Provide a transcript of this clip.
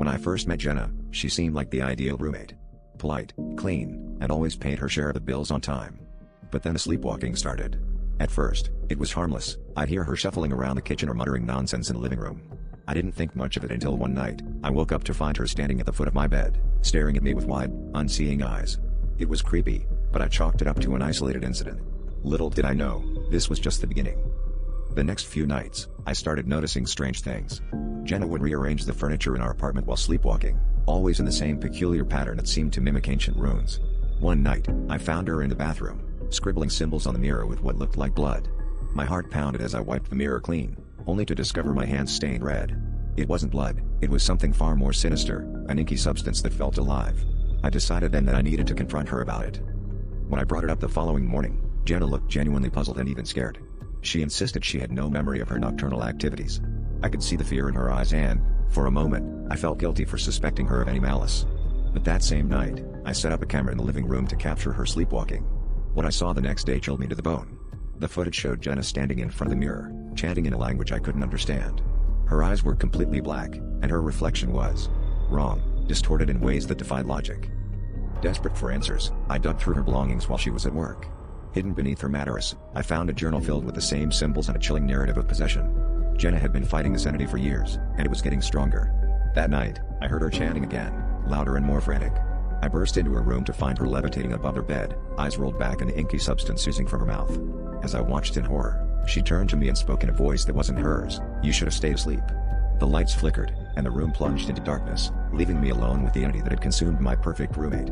When I first met Jenna, she seemed like the ideal roommate. Polite, clean, and always paid her share of the bills on time. But then the sleepwalking started. At first, it was harmless. I'd hear her shuffling around the kitchen or muttering nonsense in the living room. I didn't think much of it until one night, I woke up to find her standing at the foot of my bed, staring at me with wide, unseeing eyes. It was creepy, but I chalked it up to an isolated incident. Little did I know, this was just the beginning. The next few nights, I started noticing strange things. Jenna would rearrange the furniture in our apartment while sleepwalking, always in the same peculiar pattern that seemed to mimic ancient runes. One night, I found her in the bathroom, scribbling symbols on the mirror with what looked like blood. My heart pounded as I wiped the mirror clean, only to discover my hands stained red. It wasn't blood, it was something far more sinister, an inky substance that felt alive. I decided then that I needed to confront her about it. When I brought it up the following morning, Jenna looked genuinely puzzled and even scared. She insisted she had no memory of her nocturnal activities. I could see the fear in her eyes and, for a moment, I felt guilty for suspecting her of any malice. But that same night, I set up a camera in the living room to capture her sleepwalking. What I saw the next day chilled me to the bone. The footage showed Jenna standing in front of the mirror, chanting in a language I couldn't understand. Her eyes were completely black, and her reflection was wrong, distorted in ways that defied logic. Desperate for answers, I dug through her belongings while she was at work. Hidden beneath her mattress, I found a journal filled with the same symbols and a chilling narrative of possession. Jenna had been fighting this entity for years, and it was getting stronger. That night, I heard her chanting again, louder and more frantic. I burst into her room to find her levitating above her bed, eyes rolled back and the inky substance oozing from her mouth. As I watched in horror, she turned to me and spoke in a voice that wasn't hers. "You should have stayed asleep." The lights flickered, and the room plunged into darkness, leaving me alone with the entity that had consumed my perfect roommate.